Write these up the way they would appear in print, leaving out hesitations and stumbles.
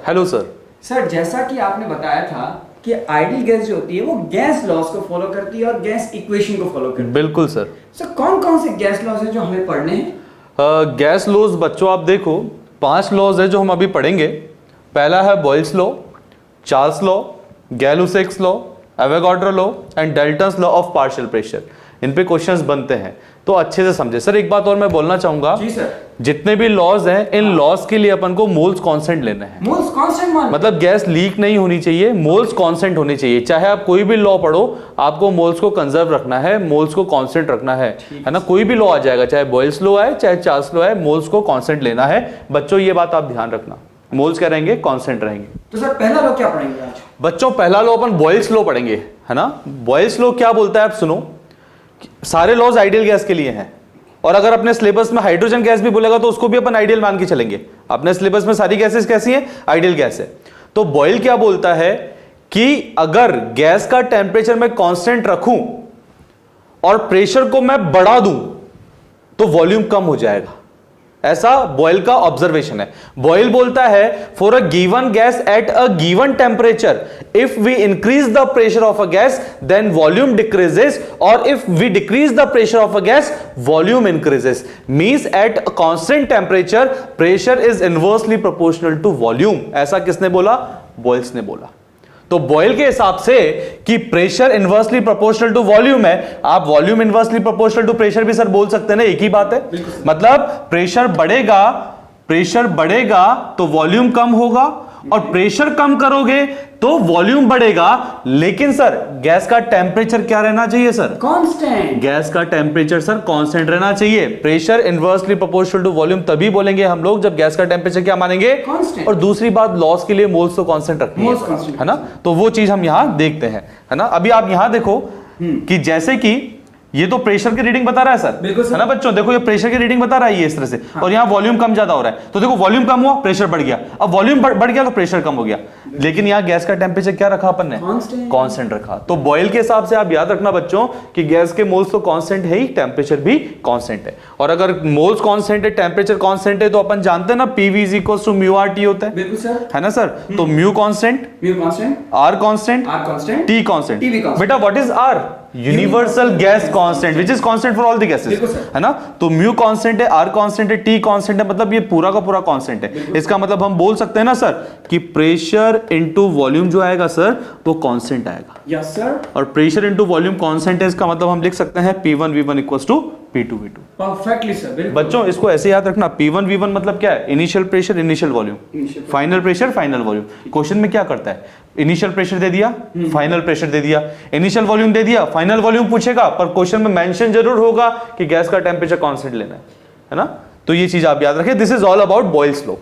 Hello sir. Sir जैसा कि आपने बताया था कि आइडियल गैस जो होती है वो गैस लॉज को फॉलो करती है और गैस इक्वेशन को फॉलो करती है। बिल्कुल सर। सर कौन कौन से गैस लॉज हैं जो हमें पढ़ने हैं? गैस लॉज बच्चों आप देखो 5 लॉज है जो हम अभी पढ़ेंगे। पहला है Boyle's law, Charles law, Gay-Lussac's law, Avogadro law and Dalton's law of partial pressure. इन पे क्वेश्चंस बनते हैं तो अच्छे से समझे। सर एक बात और मैं बोलना चाहूंगा, जी सर। जितने भी लॉज हैं इन लॉज के लिए अपन को मोल्स कांस्टेंट लेना है। मोल्स कांस्टेंट मतलब गैस लीक नहीं होनी चाहिए, मोल्स कांस्टेंट होनी चाहिए। चाहे आप कोई भी लॉ पढ़ो, आपको मोल्स को कंजर्व रखना है, मोल्स को कांस्टेंट रखना है ना। कोई भी लॉ आ जाएगा, चाहे बॉयल्स लॉ है चाहे चार्ल्स लॉ है, मोल्स को कांस्टेंट लेना है। बच्चों ये बात आप ध्यान रखना, मोल्स क्या रहेंगे? कांस्टेंट रहेंगे। तो सर पहला लॉ क्या पढ़ेंगे आज? बच्चों पहला लॉ अपन बॉयल्स लॉ पढ़ेंगे, है ना। बॉयल्स लॉ क्या बोलता है आप सुनो। सारे लॉज आइडियल गैस के लिए हैं, और अगर अपने सिलेबस में हाइड्रोजन गैस भी बोलेगा तो उसको भी अपन आइडियल मान के चलेंगे। अपने सिलेबस में सारी गैसेस कैसी हैं? आइडियल गैस है। तो बॉयल क्या बोलता है कि अगर गैस का टेम्परेचर मैं कांस्टेंट रखूं और प्रेशर को मैं बढ़ा दूं तो वॉल्यूम कम हो जाएगा। ऐसा बॉयल का ऑब्जर्वेशन है। बॉयल बोलता है for a given gas at a given temperature if we increase the pressure of a gas then volume decreases, और if we decrease the pressure of a gas volume increases. Means at a constant temperature pressure is inversely proportional to volume. ऐसा किसने बोला? Boils ने बोला। तो boil के हिसाब से कि pressure inversely proportional to volume है, आप volume inversely proportional to pressure भी सर बोल सकते हैं ना, एक ही बात है। मतलब प्रेशर बढ़ेगा तो वॉल्यूम कम होगा, और प्रेशर कम करोगे तो वॉल्यूम बढ़ेगा। लेकिन सर गैस का टेम्परेचर क्या रहना चाहिए सर? कांस्टेंट। गैस का टेम्परेचर सर कांस्टेंट रहना चाहिए। Pressure inversely proportional to volume तभी बोलेंगे हम लोग जब गैस का टेम्परेचर क्या मानेंगे? कांस्टेंट। और दूसरी बात, लॉस के लिए मोल्स तो कांस्टेंट रखनी है ना। तो वो चीज हम यहां देखते हैं, है ना। अभी आप यहां देखो कि जैसे कि ये तो प्रेशर की रीडिंग बता रहा है सर, बिल्कुल सर। है ना बच्चों। देखो ये प्रेशर की रीडिंग बता रहा है ये इस तरह से, हाँ। और यहाँ वॉल्यूम कम ज्यादा हो रहा है, तो देखो वॉल्यूम कम हुआ प्रेशर बढ़ गया, अब वॉल्यूम बढ़ गया तो प्रेशर कम हो गया। लेकिन यहाँ गैस का टेम्परेचर क्या रखा अपन ने? कांस्टेंट रखा। तो बॉयल के हिसाब से आप याद रखना बच्चों कि गैस के मोल्स तो कांस्टेंट है ही, टेम्परेचर भी कांस्टेंट है। और अगर मोल्स कांस्टेंट है, टेम्परेचर कांस्टेंट है, तो अपन जानते हैं ना PV = μRT होता है। बिल्कुल सर, है ना सर। तो mu constant, R constant, T constant. बेटा what is R? Universal gas constant which is constant for all the gases, है ना। तो म्यू कांस्टेंट है, R कांस्टेंट है, T कांस्टेंट है, मतलब ये पूरा का पूरा कांस्टेंट है। इसका मतलब हम बोल सकते हैं ना सर कि प्रेशर इनटू वॉल्यूम जो आएगा सर वो कांस्टेंट आएगा। Yes sir. और प्रेशर इनटू वॉल्यूम कांस्टेंट है, इसका मतलब हम लिख सकते हैं P1V1 = P2V2। Perfectly sir. बच्चों इसको ऐसे याद रखना, P1V1 मतलब क्या है? Initial pressure initial volume, final pressure final volume. Question में क्या करता है? इनिशियल प्रेशर दे दिया, फाइनल प्रेशर दे दिया, इनिशियल वॉल्यूम दे दिया, फाइनल वॉल्यूम पूछेगा, पर क्वेश्चन में मेंशन जरूर होगा कि गैस का टेम्परेचर कांस्टेंट लेना है ना। तो ये चीज आप याद रखें। This is all about Boyle's law.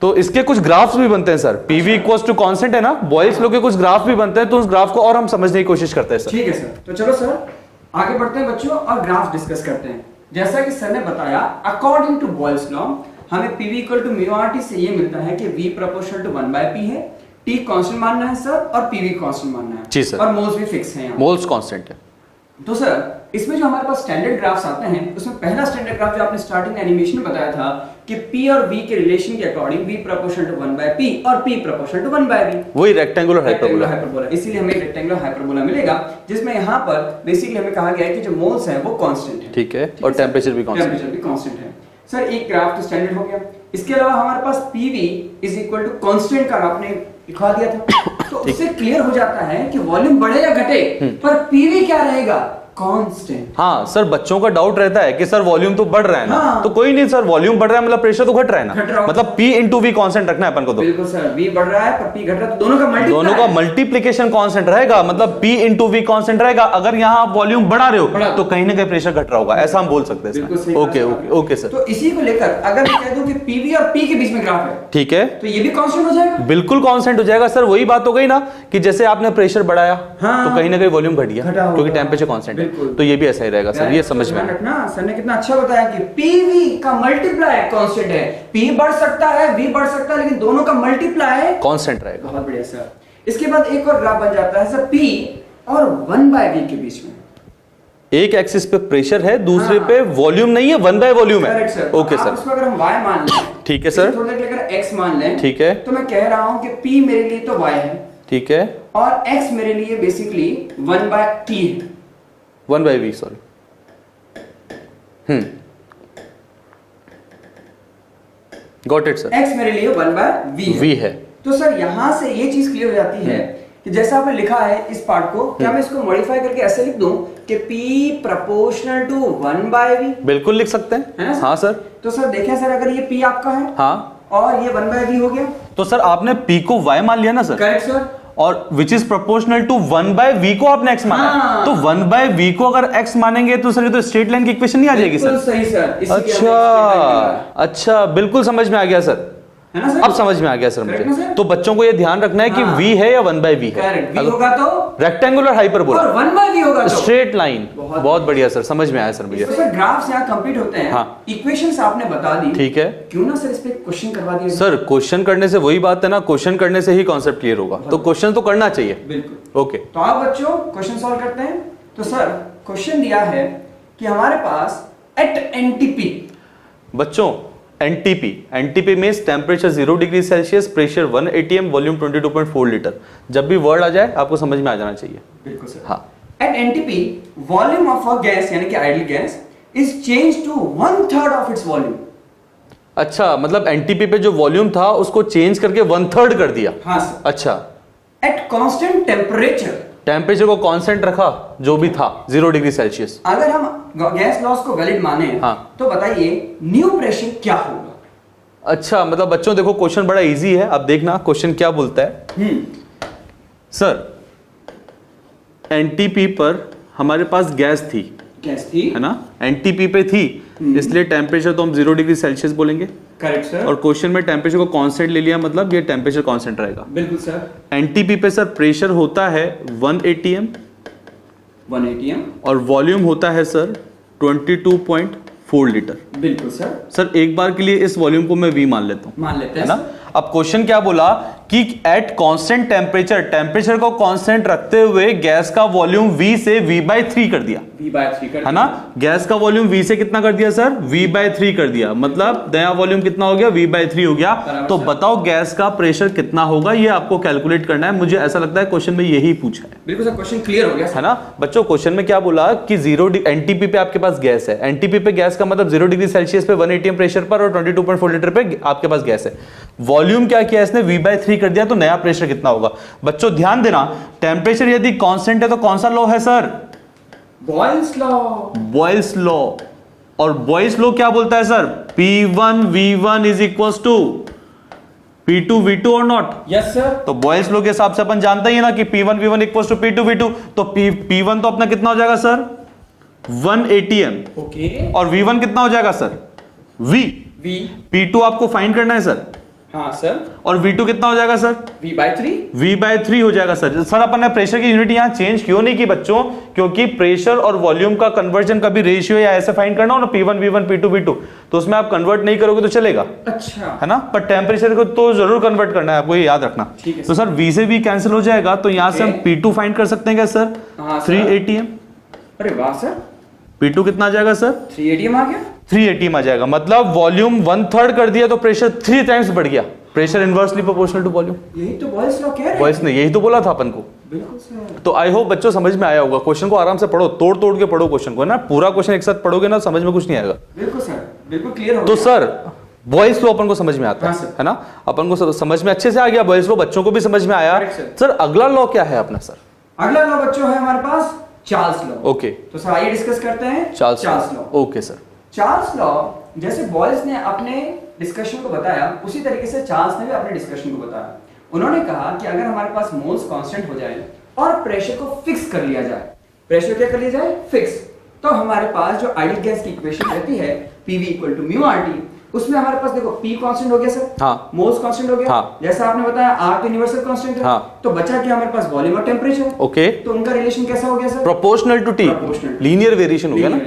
तो इसके कुछ ग्राफ्स भी बनते हैं सर। PV = कांस्टेंट है ना, बॉयल्स लॉ के कुछ ग्राफ भी बनते हैं, तो उस ग्राफ को और हम समझने की कोशिश करते हैं सर। ठीक है सर। तो चलो सर आगे बढ़ते हैं बच्चों और ग्राफ डिस्कस करते हैं। जैसा कि सर ने बताया, अकॉर्डिंग टू बॉयल्स लॉ हमें PV = μRT से ये मिलता है कि V = 1/P है, T कांस्टेंट मानना है सर, और PV कांस्टेंट मानना है जी सर, और मोल्स भी फिक्स हैं यहाँ। मोल्स कांस्टेंट है। तो सर इसमें जो हमारे पास स्टैंडर्ड ग्राफ्स आते हैं, उसमें पहला स्टैंडर्ड ग्राफ जो आपने स्टार्टिंग एनिमेशन में बताया था कि P और V के रिलेशन के अकॉर्डिंग V = 1/P और P = 1/V, वही रेक्टेंगुलर हाइपरबोला। इसीलिए हमें रेक्टेंगुलर हाइपरबोला मिलेगा, जिसमें यहाँ पर बेसिकली हमें कहा गया है कि जो मोल्स हैं वो कांस्टेंट है। ठीक है, और टेम्परेचर भी कांस्टेंट है। सर एक ग्राफ तो स्टैंडर्ड हो गया। इसके अलावा हमारे पास PV = कांस्टेंट का आपने दिखा दिया था, तो उससे क्लियर हो जाता है कि वॉल्यूम बढ़े या घटे पर PV क्या रहेगा? कांस्टेंट। हाँ सर, बच्चों का डाउट रहता है कि सर वॉल्यूम तो बढ़ रहा है ना। हाँ। तो कोई नहीं सर, वॉल्यूम बढ़ रहा है मतलब प्रेशर तो घट रहा है ना, मतलब P × V कांस्टेंट रखना है अपन को। तो बिल्कुल सर, V बढ़ रहा है पर P घट रहा है, तो दोनों का मल्टीप्लिकेशन कांस्टेंट रहेगा, मतलब P × V कांस्टेंट रहेगा। अगर यहाँ आप वॉल्यूम बढ़ा रहे हो तो कहीं ना कहीं प्रेशर घट रहा होगा, ऐसा हम बोल सकते हैं। Okay sir. तो इसी को लेकर अगर मैं कह दूं कि PV और P के बीच में ग्राफ है, ठीक है, तो ये भी कांस्टेंट हो जाएगा? बिल्कुल कांस्टेंट हो जाएगा सर। वही बात हो गई ना कि जैसे आपने प्रेशर बढ़ाया तो कहीं ना कहीं वॉल्यूम घट गया, क्योंकि टेम्परेचर कांस्टेंट है। तो ये भी ऐसा रहेगा सर, ये समझ में रखना। सर ने कितना अच्छा बताया कि PV का मल्टीप्लाई कांस्टेंट है, P बढ़ सकता है, V बढ़ सकता है, लेकिन दोनों का मल्टीप्लाई कांस्टेंट रहेगा। बहुत बढ़िया सर। इसके बाद एक और ग्राफ बन जाता है सर, P और 1/V के बीच में। एक एक्सिस पे प्रेशर है, दूसरे पे वॉल्यूम नहीं है, 1/वॉल्यूम है। ओके सर, उसको अगर हम Y मान लें ठीक है सर। थोड़ा देर अगर x मान लें, ठीक है, तो मैं कह रहा हूं कि p मेरे लिए तो y है, ठीक है, और x मेरे लिए बेसिकली 1/t है, 1/v, sorry. Got it sir. x मेरे लिए 1/v v है। तो सर यहां से ये चीज क्लियर हो जाती है कि जैसा आपने लिखा है इस पार्ट को, क्या मैं इसको मॉडिफाई करके ऐसे लिख दूं कि p प्रोपोर्शनल टू 1/v? बिल्कुल लिख सकते है हैं, ना? हाँ सर। तो सर देखें सर, अगर ये p आपका है, हाँ, और ये 1/v हो गया, तो सर आपने p को y मान लिया ना सर, करेक्ट सर, और which is proportional to 1/v को आपने x माना है। हाँ। तो 1/v को अगर x मानेंगे तो सर ये तो स्ट्रेट लाइन की इक्वेशन नहीं आ जाएगी बिल्कुल सर। सही सर, इसीलिए अच्छा, हमने explain किया अच्छा, बिल्कुल समझ में आ गया सर, है ना सर? अब समझ में आ गया सर Correct ना मुझे। सर? तो बच्चों को ये ध्यान रखना है कि हाँ। v है या 1/v है। करेक्ट, v होगा तो रेक्टेंगुलर हाइपरबोला, और 1/v होगा तो स्ट्रेट लाइन। बहुत बहुत बढ़िया सर, समझ में आया सर मुझे। तो सर ग्राफ्स यहाँ कंप्लीट होते हैं, हाँ। इक्वेशंस आपने बता दी, ठीक है क्यों ना सर इस पे क्वेश्चन करवा दिया जाए? सर, क्वेश्चन करने से वही बात है ना, क्वेश्चन करने से ही कॉन्सेप्ट क्लियर होगा, तो क्वेश्चन तो करना चाहिए। बिल्कुल। ओके, तो आप बच्चों क्वेश्चन सॉल्व करते हैं। तो सर क्वेश्चन दिया है कि हमारे पास एट एनटीपी, बच्चों NTP, NTP means temperature 0 degree Celsius, pressure 1 atm, volume 22.4 litre. जब भी वर्ड आ जाए आपको समझ में आ जाना चाहिए। बिल्कुल सर। हाँ, at NTP volume of a gas यानी कि ideal gas is change to 1/3 of its volume. अच्छा, मतलब एनटीपी पे जो वॉल्यूम था उसको चेंज करके 1/3 कर दिया। हाँ सर। अच्छा, एट कांस्टेंट टेम्परेचर, टेम्परेचर को कांस्टेंट रखा जो भी था 0 डिग्री सेल्सियस। अगर हम गैस लॉस को वैलिड माने, हाँ। तो बताइए न्यू प्रेशर क्या होगा? अच्छा, मतलब बच्चों देखो क्वेश्चन बड़ा इजी है, अब देखना क्वेश्चन क्या बोलता है। सर एनटीपी पर हमारे पास गैस थी, है ना, एनटीपी पे थी, इसलिए टेम्परेचर तो हम 0 डिग्री सेल्सियस बोलेंगे। Correct sir. और क्वेश्चन में टेम्परेचर को कांस्टेंट ले लिया, मतलब ये टेम्परेचर कांस्टेंट रहेगा। बिल्कुल सर। एनटीपी पे सर प्रेशर होता है 1 atm 1 atm, और वॉल्यूम होता है सर 22.4 लीटर। बिल्कुल सर। सर एक बार के लिए इस वॉल्यूम को मैं वी मान लेता हूं, मान लेते है हैं ना। अब क्वेश्चन क्या बोला कि एट कांस्टेंट टेम्परेचर, टेम्परेचर को कांस्टेंट रखते हुए गैस का वॉल्यूम V से V/3 कर दिया, V/3 कर, है ना। गैस का वॉल्यूम V से कितना कर दिया सर? V/3 कर दिया, मतलब नया वॉल्यूम कितना हो गया? V/3 हो गया। तो बताओ गैस का प्रेशर कितना होगा, ये आपको कैलकुलेट करना है। मुझे ऐसा लगता है क्वेश्चन में यही पूछा है। बिल्कुल सर, क्वेश्चन क्लियर हो गया है ना बच्चों। क्वेश्चन में क्या बोला कि 0 एनटीपी पे आपके पास गैस है, एनटीपी पे गैस का मतलब 0 डिग्री सेल्सियस पे 1 atm प्रेशर पर और 22.4 लीटर पे आपके पास गैस है। वॉल्यूम क्या किया इसने? V/3 कर दिया, तो नया प्रेशर कितना होगा? बच्चों ध्यान देना, टेम्परेचर यदि कांस्टेंट है तो कौन सा लॉ है sir? Boyle's law. Boyle's law. और बॉयल्स लॉ क्या बोलता है sir? P1 V1 is equals to P2 V2 और नॉट? Yes sir. तो बॉयल्स लॉ के हिसाब से अपन जानते ही है ना कि P1 V1 equals to P2 V2। तो P1 तो अपना कितना हो जाएगा सर? 1 atm। ओके। और V1 कितना हो जाएगा सर? V। P2 आपको फाइंड करना है सर। हाँ सर। और V2 कितना हो जाएगा सर? V/3। V/3 हो जाएगा सर। सर अपन ने प्रेशर की यूनिट यहां चेंज क्यों नहीं की बच्चों? क्योंकि प्रेशर और वॉल्यूम का कन्वर्जन कभी रेशियो या ऐसे फाइंड करना हो ना, P1 V1 P2 V2, तो उसमें आप कन्वर्ट नहीं करोगे तो चलेगा, अच्छा, है ना। पर टेम्परेचर को तो जरूर कन्वर्ट करना है, आपको ये याद रखना। तो सर V से V कैंसिल हो जाएगा, तो यहां से हम P2 फाइंड कर सकते हैं क्या सर? 3 atm। अरे वाह सर। P2 कितना आ जाएगा सर? 3 atm आ गया। 3 atm आ जाएगा, मतलब वॉल्यूम 1/3 कर दिया तो प्रेशर 3 टाइम्स बढ़ गया। Pressure inversely proportional to volume. यही तो बॉयल्स लॉ कह रहे हैं। बॉयल्स ने यही तो बोला था अपन को। बिल्कुल सर। तो आई होप बच्चों समझ में आया होगा। क्वेश्चन को आराम से पढ़ो, तोड़ तोड़ के पढ़ो क्वेश्चन को, है ना। पूरा क्वेश्चन एक साथ पढ़ोगे ना समझ में कुछ नहीं आएगा। बिल्कुल सर, बिल्कुल क्लियर हो तो गया। सर बॉयल्स लॉ अपन को समझ में आता हाँ है, सर। है ना। अपन को समझ में अच्छे से आ गया बॉयल्स लॉ, बच्चों को भी समझ में आया। सर अगला लॉ क्या है अपना? सर अगला लॉ बच्चों है हमारे पास चार्ल्स लॉ। ओके, तो सर आइए डिस्कस करते हैं Charles law. Okay sir. Charles law जैसे बॉयल्स ने अपने डिस्कशन को बताया, उसी तरीके से चार्ल्स ने भी अपने डिस्कशन को बताया। उन्होंने कहा कि अगर हमारे पास मोल्स कांस्टेंट हो जाए और प्रेशर को फिक्स कर लिया जाए, प्रेशर क्या कर लिया जाए? फिक्स, तो हमारे पास जो आइडियल गैस की इक्वेशन रहती है PV = μRT, उसमें हमारे पास देखो P कांस्टेंट हो गया सर, हाँ, मोल्स कांस्टेंट हो गया, हाँ, जैसा आपने बताया R तो यूनिवर्सल कांस्टेंट है, हाँ, तो बचा क्या हमारे पास? वॉल्यूम और टेम्परेचर। ओके, तो उनका रिलेशन कैसा हो गया sir? Proportional to T, linear variation हो गया ना।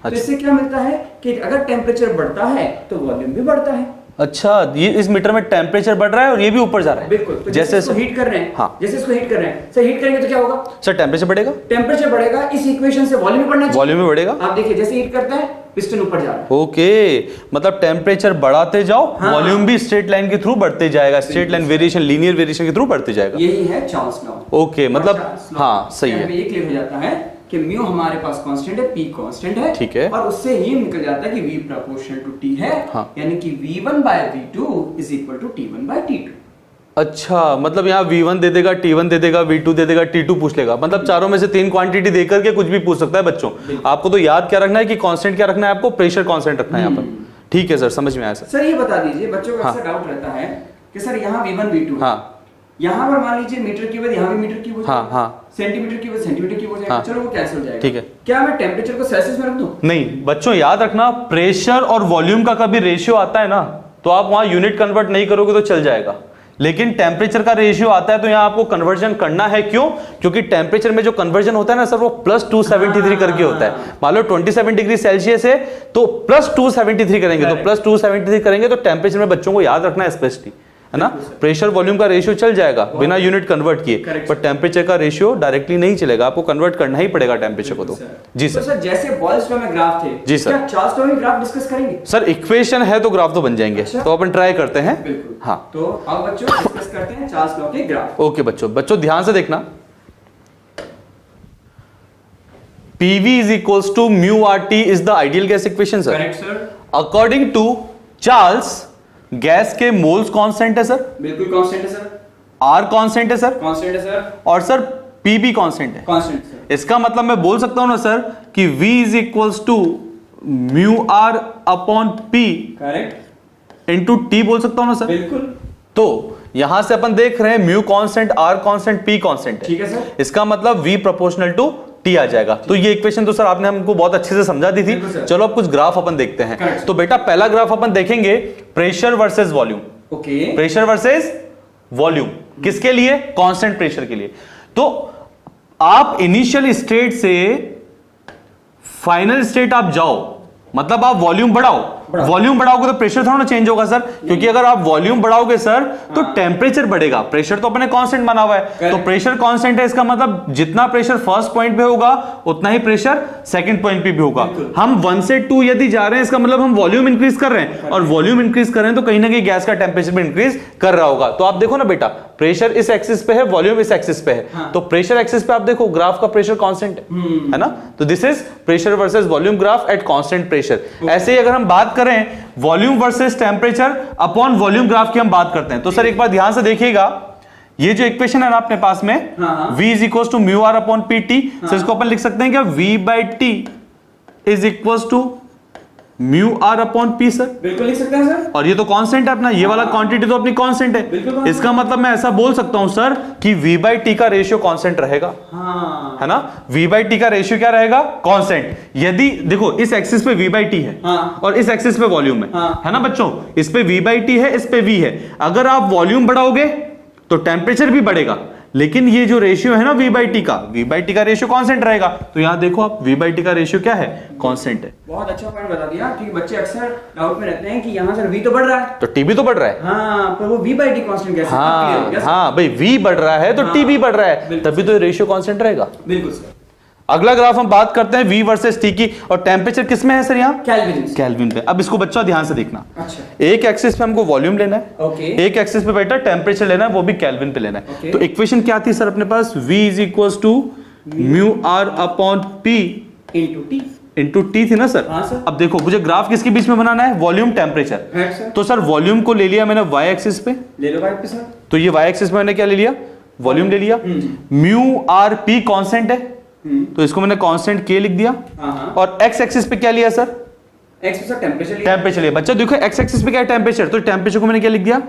तो इससे क्या मिलता है कि अगर टेम्परेचर बढ़ता है तो वॉल्यूम भी बढ़ता है। अच्छा, ये इस मीटर में टेम्परेचर बढ़ रहा है और ये भी ऊपर जा रहा है। बिल्कुल, तो जैसे इसको हीट कर रहे हैं, हाँ, जैसे इसको हीट कर रहे हैं, सर हीट करेंगे तो क्या होगा सर? टेम्परेचर बढ़ेगा, टेम्परेचर बढ़ेगा। इस इक्वेशन से वॉल्यूम बढ़ना चाहिए, वॉल्यूम भी बढ़ेगा। आप देखिए जैसे हीट करते हैं पिस्टन ऊपर जा रहा है। ओके, मतलब टेम्परेचर बढ़ाते जाओ, हाँ, वॉल्यूम भी स्ट्रेट लाइन के थ्रू बढ़ते जाएगा, straight line variation, linear variation के थ्रू बढ़ते जाएगा। यही है चार्ल्स लॉ। ओके, मतलब हाँ सही है। ये क्लियर हो जाता है कि म्यू हमारे पास कांस्टेंट है, पी कांस्टेंट है, ठीक है, और उससे ही निकल जाता है कि v प्रोपोर्शनल टू t है, हाँ, यानी कि v1 by v2 is equal to t1 by t2। अच्छा, मतलब यहाँ v1 दे देगा, t1 दे देगा, v2 दे देगा, t2 पूछ लेगा, मतलब चारों में से 3 क्वांटिटी देकर के कुछ भी पूछ सकता है बच्चों। आपको तो याद क्या रखना है कि कांस्टेंट क्या रखना है, आपको प्रेशर कांस्टेंट रखना है यहाँ पर। ठीक है सर, समझ में आया सर। सर ये बता दीजिए, बच्चों को हाँ, अक्सर डाउट रहता है कि सर यहाँ v1 v2 हाँ, यहाँ पर मान लीजिए मीटर की वजह यहाँ भी मीटर की वजह, हाँ, हाँ, सेंटीमीटर की वजह सेंटीमीटर की वजह, हाँ, चलो वो कैंसिल हो जाएगा। ठीक है, क्या मैं टेम्परेचर को सेल्सियस में रख दूं? नहीं बच्चों, याद रखना प्रेशर और वॉल्यूम का कभी रेशियो आता है ना, तो आप वहां यूनिट कन्वर्ट नहीं करोगे तो चल जाएगा, लेकिन टेम्परेचर का रेशियो आता है तो यहाँ आपको कन्वर्जन करना है। क्यों? क्योंकि टेम्परेचर में जो कन्वर्जन होता है ना सर, वो +273 करके होता है। मान लो 27 डिग्री सेल्सियस है तो +273 करेंगे, तो +273 करेंगे तो टेम्परेचर में बच्चों को याद रखना है स्पेशली, है ना। प्रेशर वॉल्यूम का रेशियो चल जाएगा बिना यूनिट कन्वर्ट किए, पर टेम्परेचर का रेशियो डायरेक्टली नहीं चलेगा, आपको कन्वर्ट करना ही पड़ेगा टेम्परेचर को। तो जी सर। तो सर जैसे बॉयल्स लॉ में ग्राफ थे, जी सर, क्या चार्ल्स लॉ में ग्राफ डिस्कस करेंगे? सर इक्वेशन है तो ग्राफ तो बन जाएंगे। अच्छा? तो अपन ट्राई करते हैं। बिल्कुल। हाँ, तो अब बच्चों डिस्कस करते हैं चार्ल्स लॉ के ग्राफ। ओके बच्चों ध्यान से देखना। PV is equals to mu RT is the ideal gas equation sir. Correct sir. According to Charles, gas के मोल्स कांस्टेंट है सर, बिल्कुल कांस्टेंट है सर। R कांस्टेंट है सर, कांस्टेंट है सर। और सर PB कांस्टेंट है, constant sir. इसका मतलब मैं बोल सकता हूं ना सर कि V is equals to mu R upon P correct into T बोल सकता हूं ना सर। बिल्कुल। तो यहां से अपन देख रहे हैं mu constant, R constant, P constant है, ठीक है सर। इसका मतलब V प्रोपोर्शनल टू T आ जाएगा। तो ये इक्वेशन तो सर आपने हमको बहुत अच्छे से समझा दी थी। चलो अब कुछ ग्राफ अपन देखते हैं। तो बेटा पहला ग्राफ अपन देखेंगे pressure versus volume. Okay, pressure versus volume किसके लिए? कांस्टेंट प्रेशर के लिए। तो आप इनिशियल स्टेट से फाइनल स्टेट आप जाओ, मतलब आप वॉल्यूम बढ़ाओ, वॉल्यूम बढ़ाओगे तो प्रेशर थोड़ा ना चेंज होगा सर, क्योंकि अगर आप वॉल्यूम बढ़ाओगे सर तो टेम्परेचर बढ़ेगा, प्रेशर तो अपने कांस्टेंट बना हुआ है, तो प्रेशर कांस्टेंट है, इसका मतलब जितना प्रेशर फर्स्ट पॉइंट पे होगा उतना ही प्रेशर सेकंड पॉइंट पे भी होगा। हम 1 से 2 यदि जा रहे हैं, इसका मतलब हम वॉल्यूम इंक्रीज कर रहे हैं, और वॉल्यूम इंक्रीज कर रहे हैं तो कहीं ना कहीं गैस का टेम्परेचर भी इंक्रीज कर रहा होगा। तो आप देखो ना बेटा, प्रेशर इस एक्सिस पे है, वॉल्यूम इस एक्सिस पे है, तो प्रेशर एक्सिस पे आप देखो ग्राफ का प्रेशर कांस्टेंट है ना, तो this is pressure versus volume graph at constant pressure. ऐसे ही अगर हम बात करें volume versus temperature upon volume graph की हम बात करते हैं, तो सर एक बार ध्यान से देखिएगा, ये जो इक्वेशन है ना अपने पास में, V is equal to mu R upon P T, so इसको अपन लिख सकते हैं क्या, V by T is equal to mu R upon P sir. बिल्कुल लिख सकते हैं सर। और ये तो कांस्टेंट है अपना, ये वाला क्वांटिटी तो अपनी कांस्टेंट है, इसका मतलब मैं ऐसा बोल सकता हूं सर कि V बाई टी का रेशियो कांस्टेंट रहेगा, है ना। V बाई टी का रेशियो क्या रहेगा? कांस्टेंट। यदि देखो इस एक्सिस पे V बाई टी है, और इस एक्सिस पे वॉल्यूम है ना बच्चों, इस पे V बाई टी है, इस पे V है, अगर आप वॉल्यूम बढ़ाओगे तो टेम्परेचर भी बढ़ेगा, लेकिन ये जो रेशियो है ना V बाई टी का रेशियो कांस्टेंट रहेगा। तो यहां देखो आप V बाई टी का रेशियो क्या है? कांस्टेंट है। बहुत अच्छा पॉइंट बता दिया, क्योंकि बच्चे अक्सर डाउट में रहते हैं कि यहाँ सर V तो बढ़ रहा है, तो T भी तो बढ़ रहा है। हाँ, पर वो V बाई टी कांस्टेंट कैसे? हाँ भाई, V बढ़ रहा है तो T भी बढ़ रहा है, तभी तो रेशियो कांस्टेंट रहेगा। बिल्कुल सर। अगला ग्राफ हम बात करते हैं V वर्सेस T की, और टेम्परेचर किस में है सर? यहाँ केल्विन पे। अब इसको बच्चा ध्यान से देखना। अच्छा। एक एक्सिस पे हमको वॉल्यूम लेना है, ओके। एक एक्सिस पे बेटा टेम्परेचर लेना है, वो भी केल्विन पे लेना है। ओके। तो इक्वेशन क्या थी सर अपने पास? V is equal to mu R upon P into T थी ना सर। हाँ सर। अब देखो मुझे ग्राफ किसके बीच में बनाना है? Volume temperature. तो सर वॉल्यूम को ले लिया मैंने y एक्सिस पे, ले लो y पे सर। तो ये y एक्सिस पे मैंने क्या ले लिया? वॉल्यूम ले लिया। म्यू आर पी कांस्टेंट है, तो इसको मैंने कांस्टेंट k लिख दिया, और x एक्सिस पे क्या लिया सर? x पे सर टेम्परेचर लिया। बच्चा देखो x एक्सिस पे क्या है? टेम्परेचर, तो टेम्परेचर को मैंने क्या लिख दिया?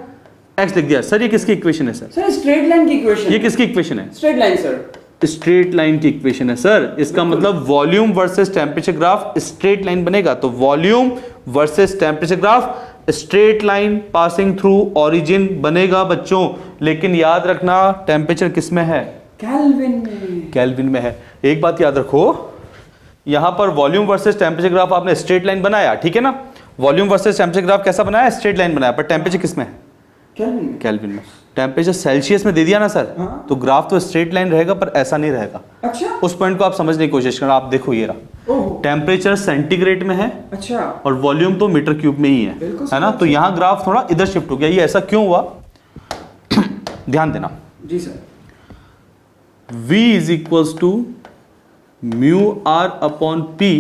x लिख दिया। सर ये किसकी इक्वेशन है सर? सर स्ट्रेट लाइन की इक्वेशन। ये किसकी इक्वेशन है? Straight line sir. Straight line की इक्वेशन है सर। इसका मतलब volume versus temperature graph straight line बनेगा, तो volume versus temperature graph straight line passing through origin बनेगा बच्चों। लेकिन याद रखना टेम्परेचर किस में है? केल्विन में है। एक बात याद रखो, यहां पर वॉल्यूम वर्सेस टेम्परेचर ग्राफ आपने स्ट्रेट लाइन बनाया, ठीक है ना। वॉल्यूम वर्सेस टेम्परेचर ग्राफ कैसा बनाया, स्ट्रेट लाइन बनाया, पर टेम्परेचर किस में है, केल्विन में। केल्विन में। टेम्परेचर सेल्सियस में दे दिया ना सर, हाँ। तो ग्राफ तो स्ट्रेट लाइन रहेगा पर ऐसा नहीं रहेगा। अच्छा, उस पॉइंट को आप समझने की कोशिश करना। आप देखो ये रहा, ओह, टेम्परेचर सेंटीग्रेड में है अच्छा, और वॉल्यूम तो मीटर क्यूब में ही बिल्कुल है ना, तो यहाँ ग्राफ थोड़ा इधर शिफ्ट हो गया। ये ऐसा क्यों हुआ, ध्यान देना। जी sir. V is equals to mu R upon P,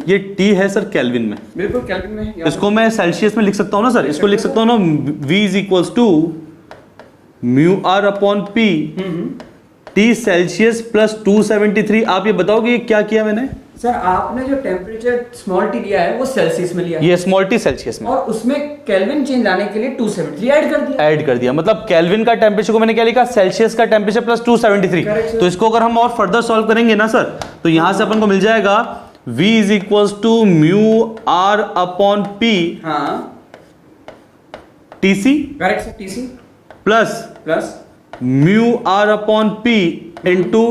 ये T है सर केल्विन में, बिल्कुल केल्विन में है। इसको मैं सेल्सियस में लिख सकता हूँ ना सर, इसको लिख सकता हूँ ना, V is equals to mu R upon P T Celsius plus 273। आप ये बताओ कि ये क्या किया मैंने, सर आपने जो टेम्परेचर स्मॉल टी लिया है वो सेल्सियस में लिया है, ये स्मॉल टी सेल्सियस में, और उसमें केल्विन चेंज लाने के लिए 273 ऐड कर दिया। ऐड कर दिया, मतलब केल्विन का टेम्परेचर को मैंने क्या लिखा, सेल्सियस का टेम्परेचर प्लस 273। Correct, तो इसको अगर हम और फर्दर सॉल्व करेंगे ना सर, तो यहां से अपन को मिल जाएगा V is equals to mu R upon P हाँ, TC correct sir, TC plus plus mu R upon P into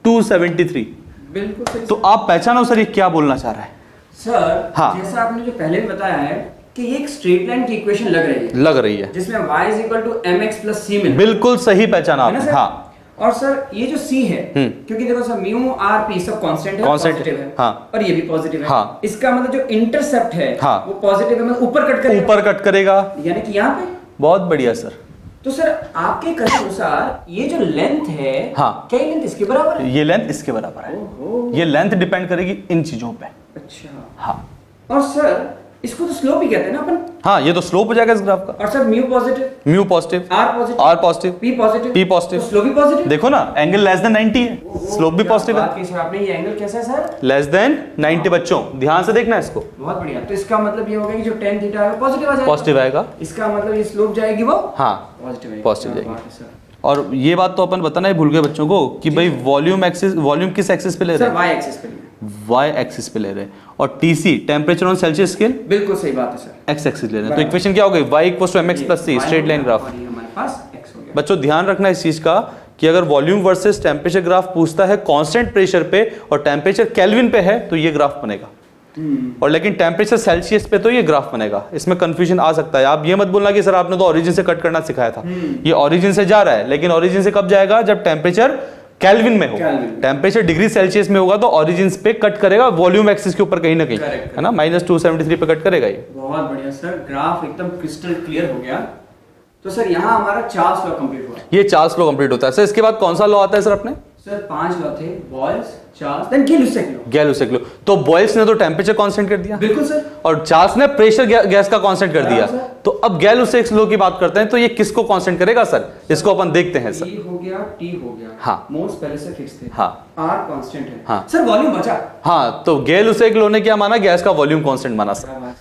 273। बिल्कुल सही। तो आप पहचानो सर ये क्या बोलना चाह रहा है। सर हाँ। जैसा आपने जो पहले भी बताया है कि ये एक स्ट्रेट लाइन की इक्वेशन लग रही है जिसमें y is equal to mx plus c मिलता है। बिल्कुल सही पहचाना है ना आपने। सर? हाँ, और सर ये जो c है, क्योंकि देखो सर म्यू आर पी सब कांस्टेंट है, Constant पॉजिटिव है, हाँ। और ये भी पॉजिटिव है, हाँ। इसका मतलब जो इंटरसेप्ट है हाँ। वो पॉजिटिव है, मतलब ऊपर कट करेगा, ऊपर कट करेगा, यानी कि यहाँ पे। बहुत बढ़िया सर। तो सर आपके कहने अनुसार ये जो लेंथ है, हाँ। क्या ये लेंथ इसके बराबर है? ये लेंथ इसके बराबर है। ओहो। ये लेंथ डिपेंड करेगी इन चीजों पे। अच्छा, हाँ और सर इसको तो स्लोप ही कहते हैं ना अपन। हाँ, ये तो स्लोप हो जाएगा इस ग्राफ का। और sir mu positive, mu positive, R positive, R positive, P positive, P positive, तो स्लोप भी पॉजिटिव। देखो ना एंगल लेस देन 90 है, स्लोप भी क्या पॉजिटिव बात है। की सर आपने, ये एंगल कैसा है सर? लेस देन 90 बच्चों, ध्यान से देखना इसको, बहुत बढ़िया। तो इसका मतलब ये होगा कि जो tan थीटा है वो पॉजिटिव आ जाएगा। पॉजिटिव आएगा। इसका मतलब ये स्लोप जाएगी वो हाँ पॉजिटिव आएगी। पॉजिटिव क्या जाएगी। बात है सर। और ये बात तो अपन बताना ही भूल गए बच्चों को कि भाई वॉल्यूम एक्सिस, वॉल्यूम किस एक्सिस पे ले रहे सर हैं, y एक्सिस पे लिए। वाई एक्सिस पे ले रहे हैं, और TC temperature on Celsius scale बिल्कुल सही बात है सर। एक्स एक्सिस ले रहे हैं। तो बराबर। इक्वेशन क्या हो गई, y equals to mx plus c, ये स्ट्रेट y लाइन हो गया ग्राफ। और ये हमारे पास x हो गया। बच्चों ध्यान रखना इस चीज का कि अगर वॉल्यूम वर्सेस टेम्परेचर ग्राफ पूछता है कांस्टेंट प्रेशर पे और टेम्परेचर केल्विन पे है तो ये ग्राफ बनेगा, और लेकिन टेम्परेचर सेल्सियस पे तो ये ग्राफ बनेगा। इसमें कंफ्यूजन आ सकता है। आप ये मत बोलना कि सर आपने तो ओरिजिन से कट करना सिखाया था। ये ओरिजिन से जा रहा है, लेकिन ओरिजिन से कब जाएगा, जब टेम्परेचर केल्विन में हो। केल्विन। टेम्परेचर डिग्री सेल्सियस में होगा तो ओरिजिन पे कट करेगा, वॉल्यूम एक्सिस के ऊपर कहीं ना कहीं, Correct, है ना, -273 पे कट करेगा ये। बहुत बढ़िया सर, ग्राफ एकदम क्रिस्टल क्लियर हो गया। तो सर यहाँ हमारा चार्ल्स लॉ कंप्लीट हुआ। ये चार्ल्स लॉ कंप्लीट होता है सर। इसके बाद कौन सा लॉ आता है सर अपने, सर 5 लॉ थे, Boyle's, Charles, then Gay-Lussac law. Gay-Lussac law. तो बॉयल्स ने तो टेम्परेचर कांस्टेंट कर दिया बिल्कुल सर। और चार्ल्स ने प्रेशर गैस का कांस्टेंट कर दिया। बराबर सर। तो अब गैलुसेक लॉ की बात करते हैं, तो ये किसको कांस्टेंट करेगा सर, इसको अपन देखते हैं सर। E हो गया, T हो गया, हाँ। मोल्स पहले से फिक्स थे, हाँ। R कांस्टेंट है। हाँ। सर वॉल्यूम बचा। हाँ, तो गैलुसेक लॉ ने क्या माना, गैस का वॉल्यूम कांस्टेंट माना सर।